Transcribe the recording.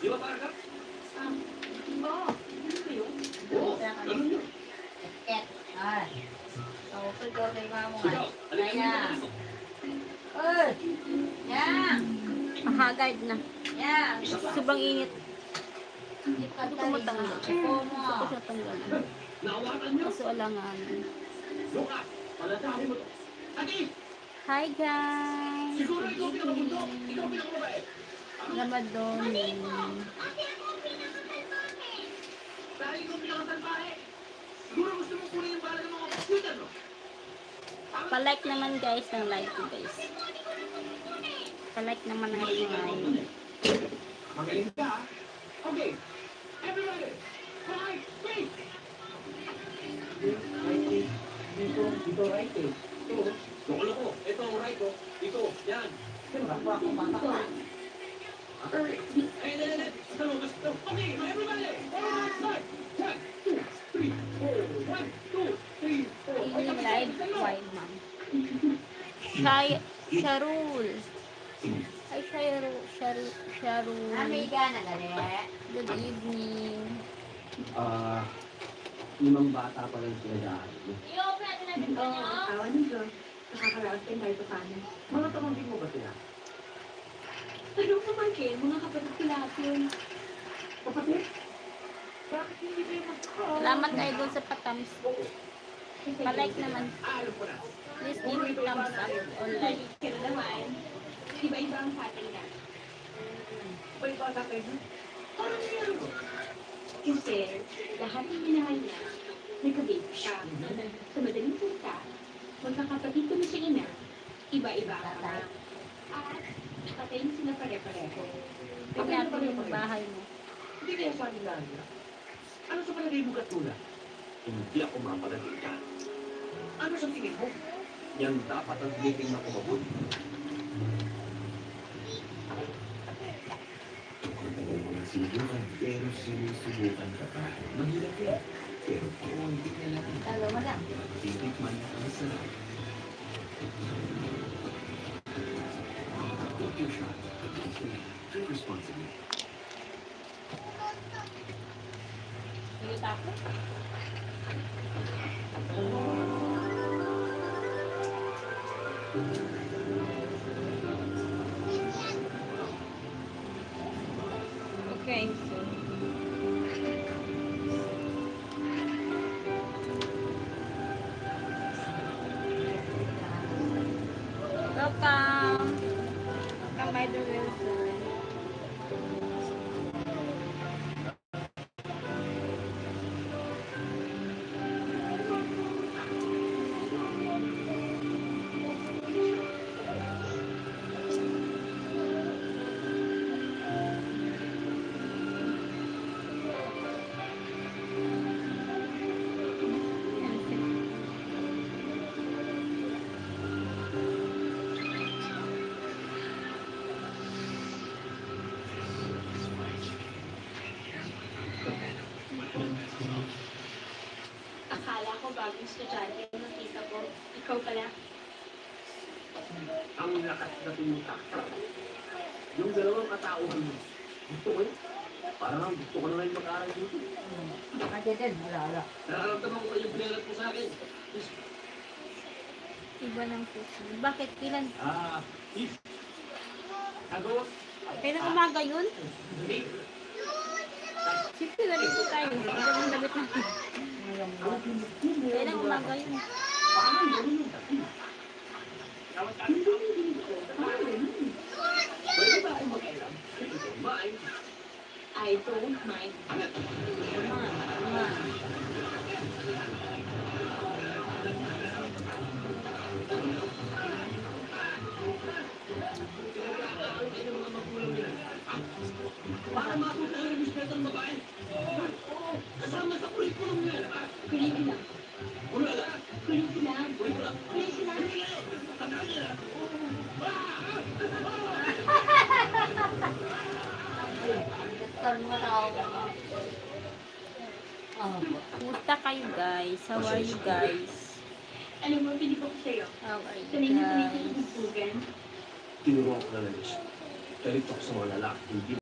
Di ba para ka? Oo. Ano ba yun? Oo, ganun yun. Ay. Ako po ito kay mamo. Sigaw, Ay halika na. dito. Uy! Yang! Mahagard na. Yang! Sobrang init. Hindi pa Hindi ko matanggal. Ako mo. Gusto ko siya tanggal. Nawakan niyo. Kaso alangan. Lukas, palatahin mo to. Ati! Hi guys! Siguro Good ikaw pinakamundo. evening. Ikaw pinakababae. Ramadoni. Dahil ikaw pinakasalbahe. Siguro gusto mong kunin yung bala ng mga computer, no? Pa-like naman guys ng live ko guys. Pa-like naman ng aking live. Magaling ka, ha? Okay. Everybody, 5, 3. Dito, right eh. Ito, loko. Ito, right ko. Dito, yan. Wala akong mata ka. Eh, gusto. Okay, everybody. 5, 1, 2, 3, 4. 1, 2, 3, 4. Ini live wild ma'am. Sharul. Hi Sharul. Amiga na gali. Good evening. Limang bata pa lang sila dahil. I-open natin natin po niyo. Awan ng Diyos. Nakakaraos tayo kahit paano. Mga pamangkin mo ba sila? Anong pamangkin? Mga kapatid ko lahat yun. Kapatid? Bakit hindi kayo magkakaroon? Salamat idol sa patams. Pa-like naman. Alam ko na. Please give me thumbs up or like. Kaya naman, iba-iba ang tatay na. May bata kayo dun? Parang meron ko. Kasi lahat ng minahal niya, may kabit siya. Sa madaling punta, magkakapatid ko na siya ina, iba-iba ang ama. At patay na sila pare-pareho. Tingnan natin yung bahay mo. Hindi kaya sa akin lang niya. Ano sa palagay mo katulad? Hindi ako mapalagay ka. Ano sa tingin mo? Yan dapat ang tinitingnan ko mabuti. Sinusubukan, pero sinusubukan ka pa. Mahirap yan. Pero konti na lang. Talo mo lang. Titikman ang sarap. Take your shot. Drink responsibly. Hindi tapo. Okay, so welcome. Welcome by the Wilson. Akala ko bagong estudyante yung nakita ko. Ikaw pala. Ang lakas na tumutak. Yung dalawang katauhan mo. Gusto ko yun. Parang gusto ko na lang mag-aaral dito. Baka dyan, wala. Nararamdaman ko kayong pinalat mo sa akin. Iba ng puso. Bakit? Kailan? If. Agos. Kailan umaga yun? Hindi. Siyempre, galit ko tayo. Iba ng damit natin. Kailan umaga yun? Parang gano'n yung dati. Tawag kami sa pwede ba akong mag-ailam? Ito, bye. I don't mind. Para matuto ang respeto ng babae. Oo, kasama sa kurikulum nila. Kulit lang. Wala lang. Kulit lang. Wala lang. Kulit lang. Tandaan nila. Doktor mo na ako. Oh. Kumusta kayo guys? How are you guys? Alam mo, pinip ako sa'yo. How are you Sanay na sanay sa guys? tugtugan. Tinuro ako na lang siya. Galit ako sa mga lalaki. Hindi